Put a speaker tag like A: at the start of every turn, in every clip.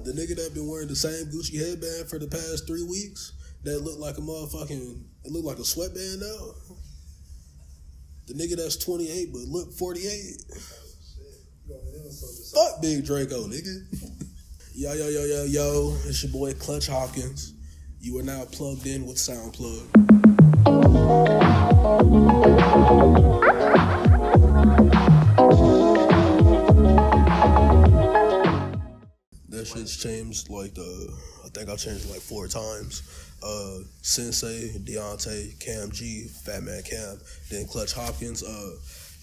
A: The nigga that been wearing the same Gucci headband for the past 3 weeks, that look like a motherfucking, it look like a sweatband now. The nigga that's 28 but look 48. Fuck Big Draco, nigga. Yo, it's your boy Clutch Hopkins. You are now plugged in with SoundPlug. That shit's changed like I think I changed it like 4 times. Sensei, Deontay, Cam G, Fat Man Cam, then Clutch Hopkins.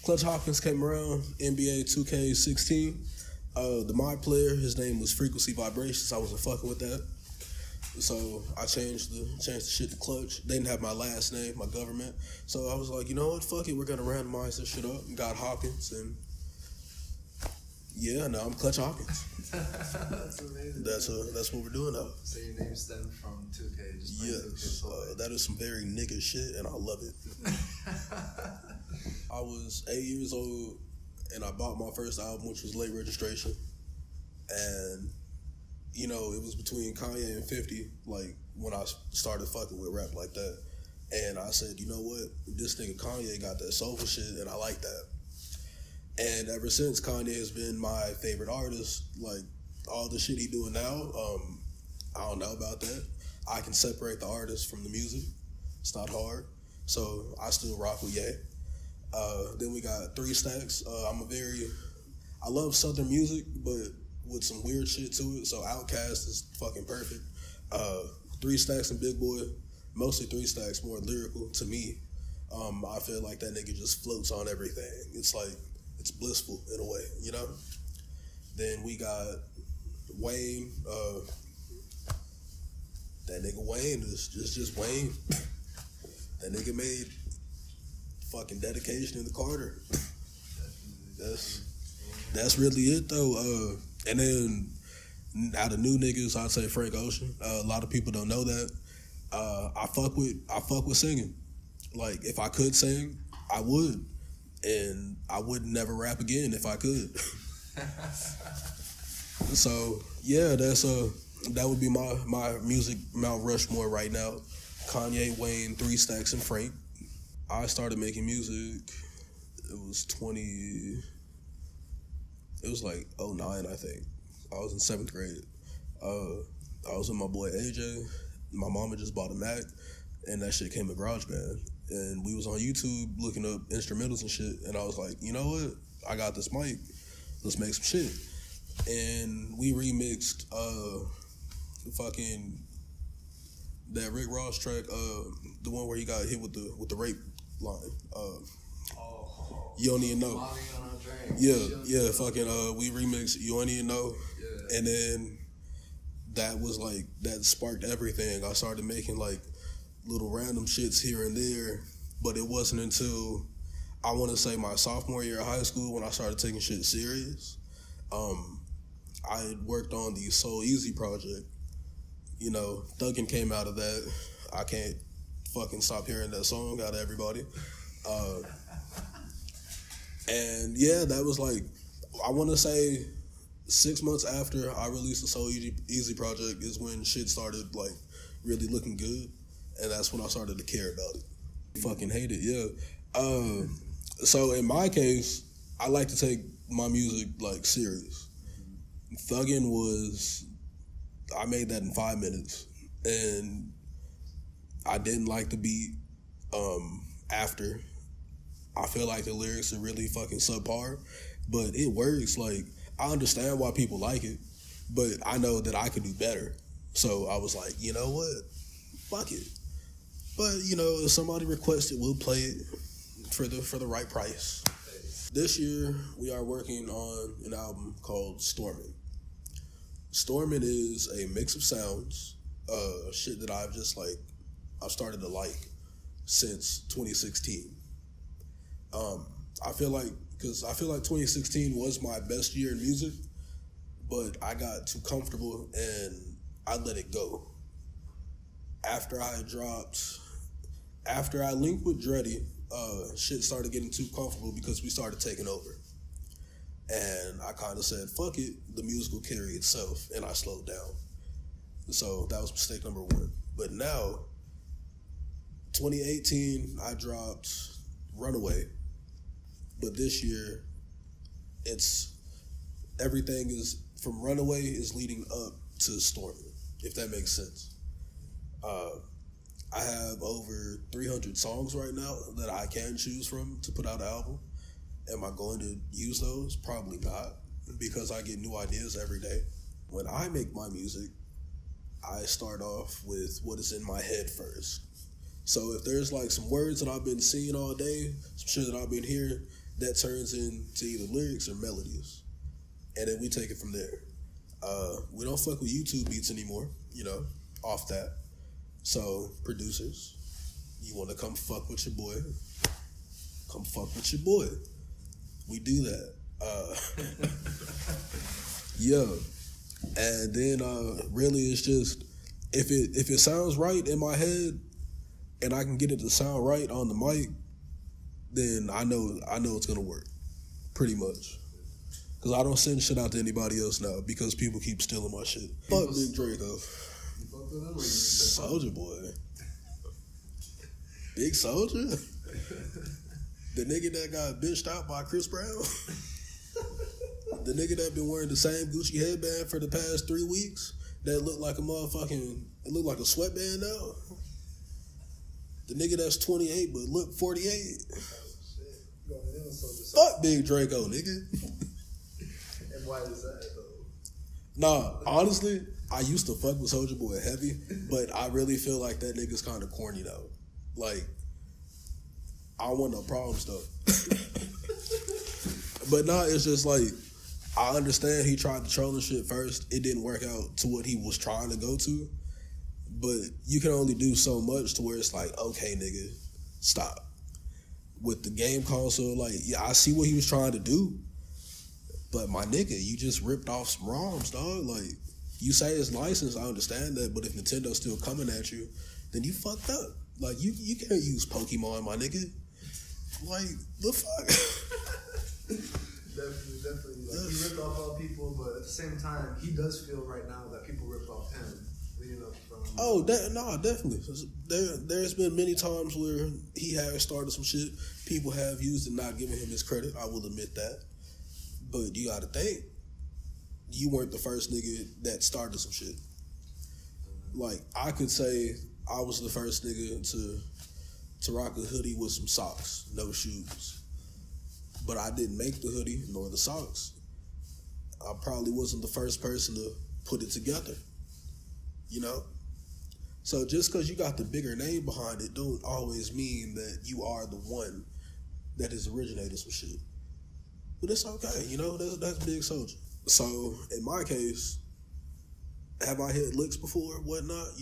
A: Clutch Hopkins came around, NBA 2K16. The mod player, his name was Frequency Vibrations. I wasn't fucking with that. So I changed the shit to Clutch. They didn't have my last name, my government. So I was like, you know what, fuck it, we're gonna randomize this shit up. And got Hopkins, and yeah, now I'm Clutch Hopkins.
B: That's amazing.
A: That's what we're doing now.
B: So your name stemmed from 2K, just playing
A: yes,
B: 2K.
A: that is some very nigga shit, and I love it. I was 8 years old, and I bought my first album, which was Late Registration. And, you know, it was between Kanye and 50, like, when I started fucking with rap like that. And I said, you know what? This nigga Kanye got that soulful shit, and I like that. And ever since, Kanye has been my favorite artist. Like, all the shit he doing now, I don't know about that. I can separate the artist from the music. It's not hard. So I still rock with Ye. Then we got 3 Stacks. I love Southern music, but with some weird shit to it. So Outkast is fucking perfect. 3 Stacks and Big Boy, mostly 3 Stacks, more lyrical to me. I feel like that nigga just floats on everything. It's like, it's blissful in a way, you know? Then we got Wayne. That nigga Wayne is just Wayne. That nigga made fucking Dedication in the Carter. That's really it though. And then out of new niggas, I'd say Frank Ocean. A lot of people don't know that. I fuck with singing. Like, if I could sing, I would. And I would never rap again if I could. So yeah, that would be my music Mount Rushmore right now. Kanye, Wayne, 3 Stacks, and Frank. I started making music, it was like 09, I think. I was in 7th grade. I was with my boy AJ. My mama just bought a Mac, and that shit came with GarageBand. And we was on YouTube looking up instrumentals and shit, and I was like, you know what? I got this mic. Let's make some shit. And we remixed that Rick Ross track, the one where he got hit with the rape line. You Don't Even Know. Yeah, fucking we remixed You Don't Even Know. Yeah. And then that sparked everything. I started making like little random shits here and there, but it wasn't until I want to say my sophomore year of high school when I started taking shit serious. I had worked on the Soul Easy project. You know, Thuggin' came out of that. I can't fucking stop hearing that song out of everybody. And yeah, that was like, I want to say 6 months after I released the Soul Easy project is when shit started like really looking good. And that's when I started to care about it. Fucking hate it, yeah. So in my case, I like to take my music like serious. Thuggin' I made that in 5 minutes, and I didn't like the beat. After, I feel like the lyrics are really fucking subpar, but it works. Like, I understand why people like it, but I know that I could do better. So I was like, you know what? Fuck it. But, you know, if somebody requests it, we'll play it for the right price. This year, we are working on an album called Stormin'. Stormin' is a mix of sounds, shit that I've started to like since 2016. I feel like 2016 was my best year in music, but I got too comfortable and I let it go. After I linked with Dreddy, shit started getting too comfortable because we started taking over. And I kind of said, fuck it, the music will carry itself, and I slowed down. So that was mistake number one. But now, 2018, I dropped Runaway. But this year, everything is, from Runaway is leading up to Storming, if that makes sense. I have over 300 songs right now that I can choose from to put out an album. Am I going to use those? Probably not, because I get new ideas every day. When I make my music, I start off with what is in my head first. So if there's like some words that I've been seeing all day, some shit that I've been hearing, that turns into either lyrics or melodies. And then we take it from there. We don't fuck with YouTube beats anymore, off that. So, producers, you want to come fuck with your boy, come fuck with your boy. We do that. Yeah. And then really it's just, if it sounds right in my head and I can get it to sound right on the mic, then I know it's going to work, pretty much. Because I don't send shit out to anybody else now because people keep stealing my shit. Fuck Big Draco. Soulja Boy. Big Soulja? The nigga that got bitched out by Chris Brown? The nigga that been wearing the same Gucci headband for the past 3 weeks that looked like it looked like a sweatband now? The nigga that's 28 but look 48? Fuck Big Draco, nigga.
B: And why is that, though?
A: Nah, honestly, I used to fuck with Soulja Boy heavy, but I really feel like that nigga's kind of corny now. Like, I don't want no problems though. But nah, it's just like, I understand he tried to troll and shit first. It didn't work out to what he was trying to go to. But you can only do so much to where it's like, okay, nigga, stop. With the game console, like, yeah, I see what he was trying to do. But my nigga, you just ripped off some ROMs, dog. Like, you say it's licensed, I understand that, but if Nintendo's still coming at you, then you fucked up. Like, you can't use Pokemon, my nigga. Like, the fuck?
B: Definitely. Like, he ripped off all people, but at the same time, he does feel right now that people ripped off him.
A: Definitely. There's been many times where he has started some shit. People have used and not given him his credit. I will admit that. But you gotta think, you weren't the first nigga that started some shit. Like, I could say I was the first nigga to rock a hoodie with some socks, no shoes. But I didn't make the hoodie nor the socks. I probably wasn't the first person to put it together. So just because you got the bigger name behind it don't always mean that you are the one that has originated some shit. But it's okay, that's Big Soulja. So in my case, have I hit licks before, whatnot,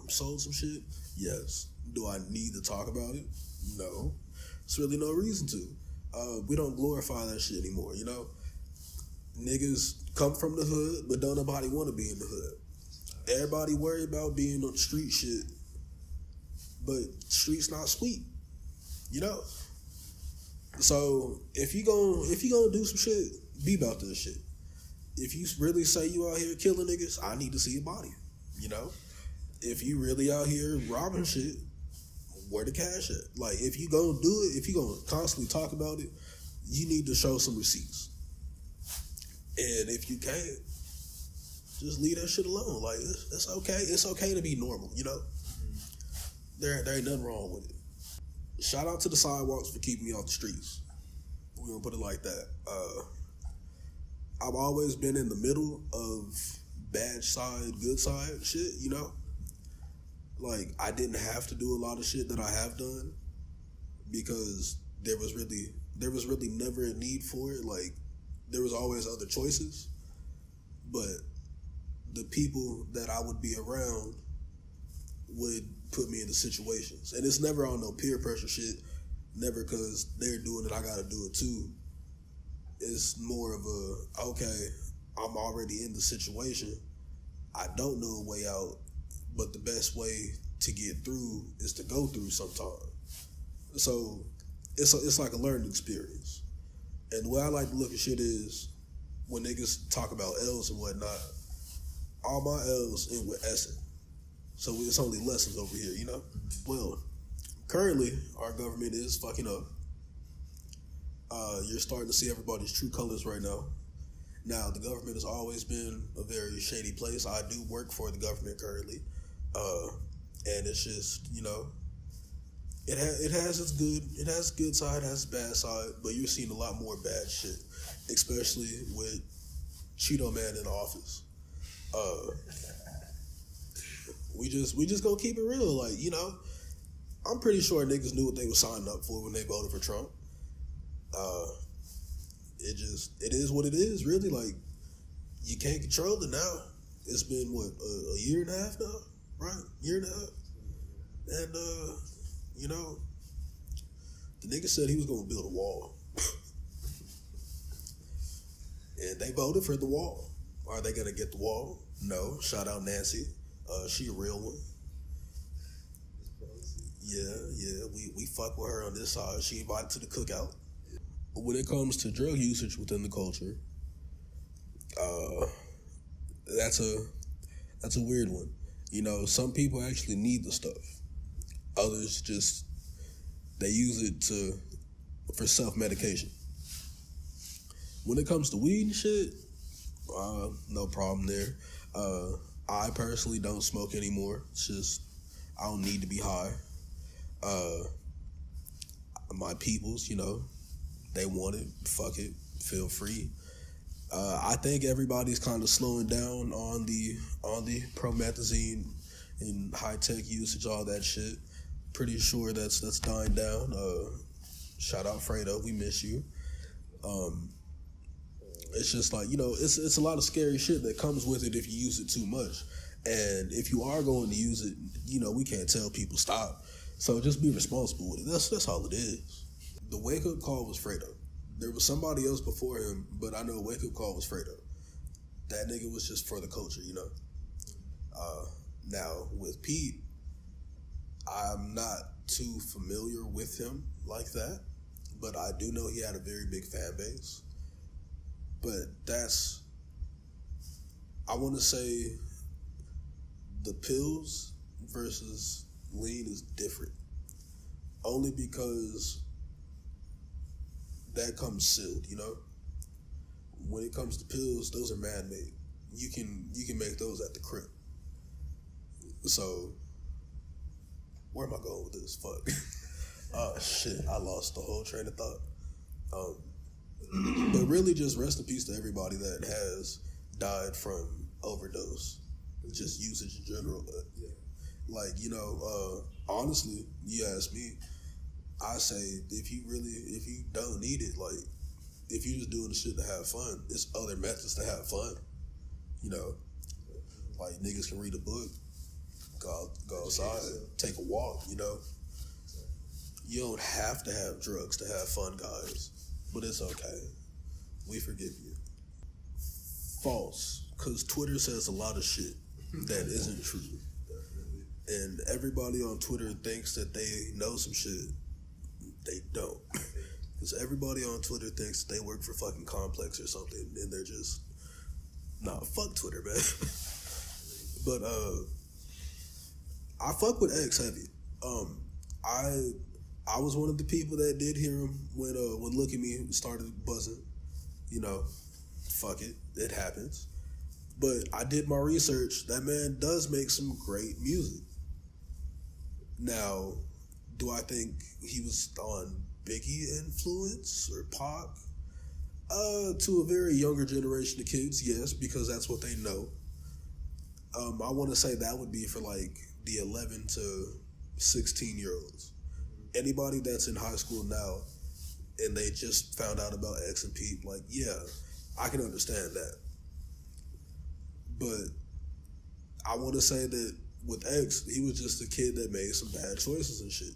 A: sold some shit? Yes. Do I need to talk about it? No. There's really no reason to. We don't glorify that shit anymore, Niggas come from the hood, but don't nobody want to be in the hood. Everybody worry about being on street shit, but street's not sweet, So if you gonna do some shit, be about this shit. If you really say you out here killing niggas, I need to see your body, If you really out here robbing shit, where the cash at? Like, if you gonna do it, if you gonna constantly talk about it, you need to show some receipts. And if you can't, just leave that shit alone. Like, it's okay. It's okay to be normal, There ain't nothing wrong with it. Shout out to the sidewalks for keeping me off the streets. We're gonna put it like that. I've always been in the middle of bad side, good side shit, Like, I didn't have to do a lot of shit that I have done because there was really never a need for it. Like, there was always other choices. But the people that I would be around would put me into situations. And it's never on no peer pressure shit. Never because they're doing it, I gotta do it too. It's more of okay, I'm already in the situation. I don't know a way out, but the best way to get through is to go through sometime. So it's like a learning experience. And the way I like to look at shit is, when niggas talk about L's and whatnot, all my L's end with S. So it's only lessons over here, you know? Well, currently, our government is fucking up. You're starting to see everybody's true colors right now. Now, the government has always been a very shady place. I do work for the government currently. And it's just, you know, it has its good side, it has its bad side, but you're seeing a lot more bad shit, especially with Cheeto Man in office. We just gonna keep it real, like, you know, I'm pretty sure niggas knew what they were signing up for when they voted for Trump. It is what it is, really. Like, you can't control it now. It's been what, a year and a half now, right? Year and a half, and you know, the nigga said he was gonna build a wall, and they voted for the wall. Are they gonna get the wall? No. Shout out Nancy. She a real one. Yeah, we fuck with her on this side. She invited to the cookout. When it comes to drug usage within the culture, that's a weird one. You know, some people actually need the stuff. Others just, they use it for self-medication. When it comes to weed and shit, no problem there. I personally don't smoke anymore. It's just, I don't need to be high. My peoples, you know, they want it, fuck it, feel free. I think everybody's kind of slowing down on the promethazine and high-tech usage, all that shit. Pretty sure that's dying down. Shout out Fredo, we miss you. It's just like, you know, it's a lot of scary shit that comes with it if you use it too much. And if you are going to use it, you know, we can't tell people stop. So just be responsible with it. That's all it is. The wake-up call was Fredo. There was somebody else before him, but I know wake-up call was Fredo. That nigga was just for the culture, you know. Now, with Pete, I'm not too familiar with him like that, but I do know he had a very big fan base. But that's, I want to say, the pills versus lean is different. Only because that comes sealed, you know? When it comes to pills, those are man-made. You can make those at the crib. So, where am I going with this? Fuck. Oh, shit. I lost the whole train of thought. But really just rest in peace to everybody that has died from overdose. Just usage in general. Like, you know, honestly, you ask me, I say, if you don't need it, like, if you're just doing the shit to have fun, there's other methods to have fun. You know, like, niggas can read a book, go outside, take a walk, you know. You don't have to have drugs to have fun, guys. But it's okay. We forgive you. False. Because Twitter says a lot of shit that isn't true. And everybody on Twitter thinks that they know some shit. They don't. Because everybody on Twitter thinks they work for fucking Complex or something, and they're just, nah, fuck Twitter, man. But I fuck with X heavy. I was one of the people that did hear him when Look at Me started buzzing. You know, fuck it, it happens. But I did my research. That man does make some great music. Now, do I think he was on Biggie influence or Pac? To a very younger generation of kids, yes, because that's what they know. I want to say that would be for like the 11 to 16-year-olds. Anybody that's in high school now and they just found out about X and Pete, like, yeah, I can understand that. But I want to say that with X, he was just a kid that made some bad choices and shit.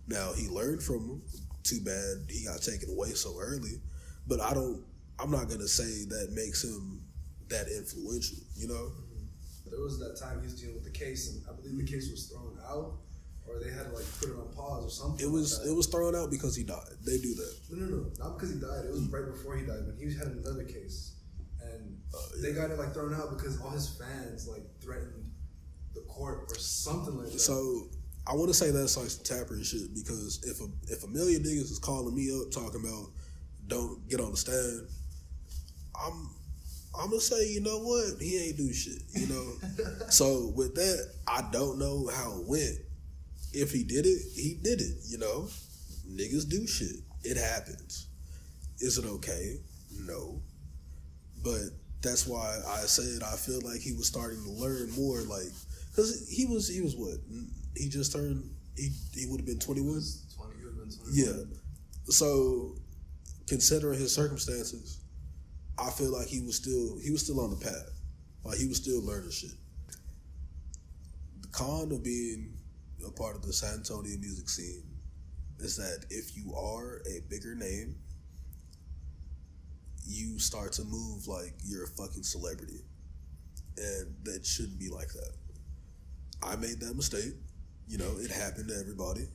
A: Now, he learned from them. Too bad he got taken away so early. But I'm not going to say that makes him that influential, you know?
B: There was that time he was dealing with the case, and I believe the case was thrown out, or they had to like put it on pause or something.
A: It was thrown out because he died. They do that.
B: No, not because he died. It was right before he died, when he had another case, They got it like thrown out because all his fans like threatened the court or something like that.
A: So I want to say that's like some tapper shit because if a million niggas is calling me up talking about don't get on the stand, I'm gonna say, you know what, he ain't do shit, you know. So with that, I don't know how it went. If he did it, he did it, you know. Niggas do shit. It happens. Is it okay? No. But that's why I said I feel like he was starting to learn more, like, because he was what? He just turned, he would have been 21?
B: 20, he would have been 21.
A: Yeah. So, considering his circumstances, I feel like he was still on the path. Like, he was still learning shit. The con of being a part of the San Antonio music scene is that if you are a bigger name, you start to move like you're a fucking celebrity. And that shouldn't be like that. I made that mistake. You know, it happened to everybody.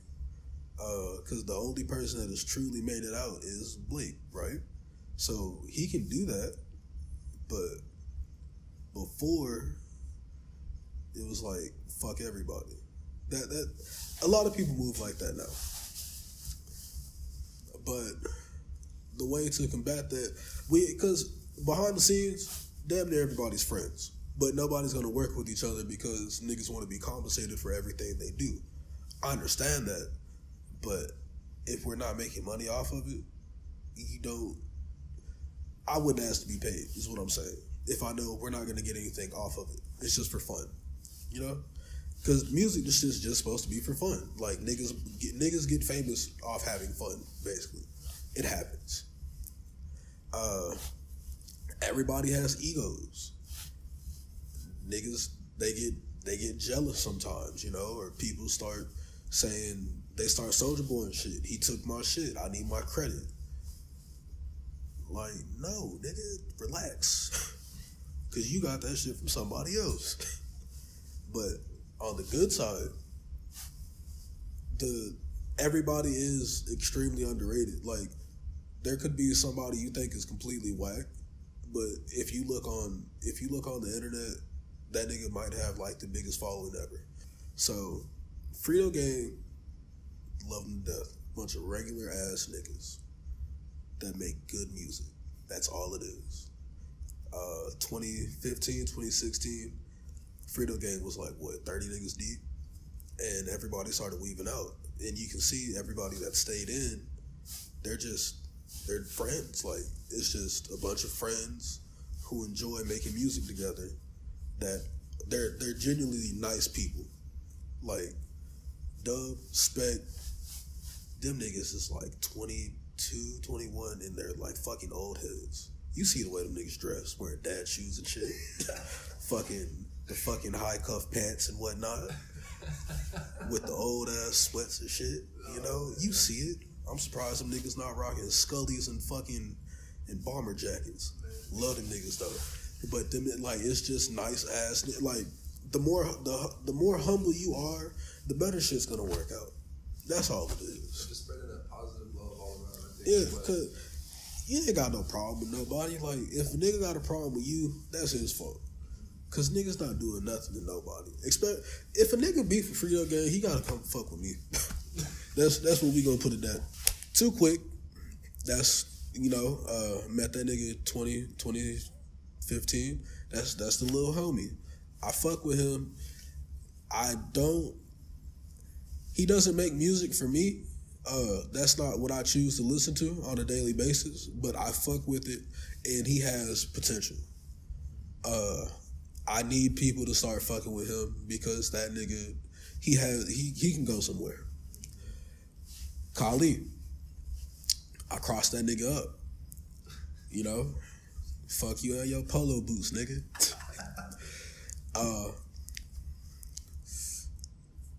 A: Because the only person that has truly made it out is Blake, right? So he can do that. But before, it was like, fuck everybody. That a lot of people move like that now. But the way to combat that, because behind the scenes, damn near everybody's friends. But nobody's going to work with each other because niggas want to be compensated for everything they do. I understand that. But if we're not making money off of it, I wouldn't ask to be paid, is what I'm saying. If I know we're not going to get anything off of it. It's just for fun. You know? Because music is just supposed to be for fun. Like, niggas get famous off having fun, basically. It happens. Everybody has egos. Niggas, they get jealous sometimes, you know, or people start saying, they start Soulja Boy and shit. He took my shit. I need my credit. Like, no, nigga, relax. Because you got that shit from somebody else. But on the good side, everybody is extremely underrated. Like, there could be somebody you think is completely whack, but if you look on the internet, that nigga might have like the biggest following ever. So, Frito Gang, love them to death. Bunch of regular ass niggas that make good music. That's all it is. 2015, 2016, Frito Gang was like, what, 30 niggas deep? And everybody started weaving out. And you can see everybody that stayed in, they're friends. Like, it's just a bunch of friends who enjoy making music together, that they're genuinely nice people. Like, Dub, Spec, them niggas is like 22, 21, and they're like fucking old heads. You see the way them niggas dress, wearing dad shoes and shit. The fucking high cuff pants and whatnot. With the old ass sweats and shit. You know, you see it. I'm surprised them niggas not rocking Scullies and bomber jackets. Love them niggas though. But them, like, it's just nice ass. Like, the more humble you are, the better shit's gonna work out. That's all it is.
B: Just spreading that positive love all around, I think.
A: Yeah, because you ain't got no problem with nobody. Like, if a nigga got a problem with you, that's his fault. Because niggas not doing nothing to nobody. If a nigga beef for Frito Gang, he gotta come fuck with me. That's what we gonna put it at. Too quick. That's, you know, met that nigga 2015. That's the little homie. I fuck with him. He doesn't make music for me. That's not what I choose to listen to on a daily basis, but I fuck with it, and he has potential. I need people to start fucking with him because that nigga, he can go somewhere. Kali, I crossed that nigga up. You know? Fuck you and your polo boots, nigga.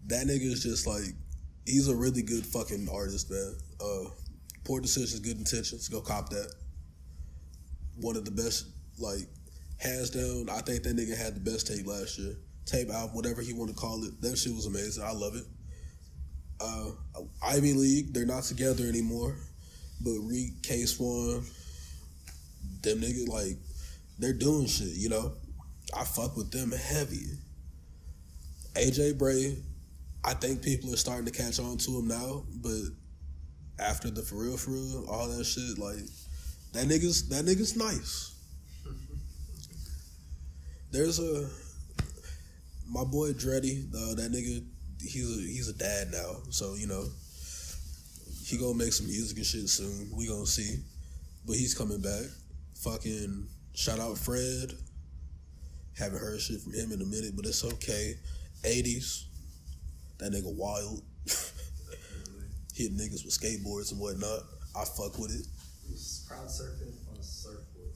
A: That nigga is just like, he's a really good fucking artist, man. Poor decisions, good intentions. Go cop that. One of the best, like, hands down, I think that nigga had the best tape last year. Tape album, whatever he want to call it. That shit was amazing. I love it. Ivy League, they're not together anymore. But Reek, K-Swan, them niggas, like, they're doing shit, you know. I fuck with them heavy. AJ Bray, I think people are starting to catch on to him now, but after the for real, all that shit, like that nigga's nice. There's my boy Dreddy, that nigga, he's a dad now, so you know he gonna make some music and shit soon. We gonna see, but he's coming back. Fucking shout out Fred. Haven't heard shit from him in a minute, but it's okay. 80s, that nigga wild. Hitting niggas with skateboards and whatnot. I fuck with it.
B: He's crowd surfing on a surfboard.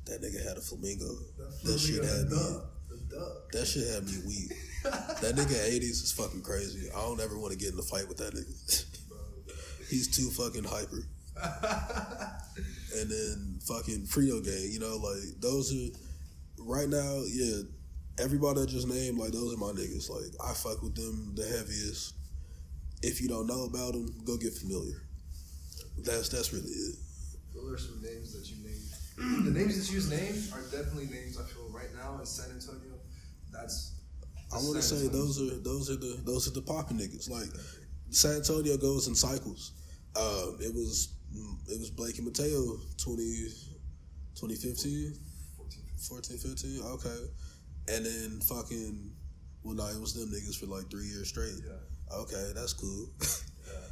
A: That nigga had a flamingo.
B: That shit had me.
A: That shit had me weak. That nigga 80s is fucking crazy. I don't ever want to get in a fight with that nigga. He's too fucking hyper. And then fucking Frito Gang, you know, like those are right now, yeah, everybody I just named, like those are my niggas. Like I fuck with them the heaviest. If you don't know about them, go get familiar. That's really it.
B: Those are some names that you named. The names that you named are definitely names I feel right now in San Antonio.
A: I want to say those are the poppin' niggas. Like San Antonio goes in cycles. It was Blake and Mateo 2015, 14, 15. Okay, and then fucking it was them niggas for like 3 years straight.
B: Yeah. Okay,
A: that's cool. Yeah.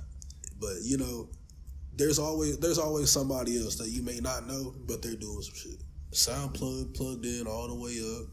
A: But you know, there's always somebody else that you may not know, but they're doing some shit. Sound plugged in all the way up.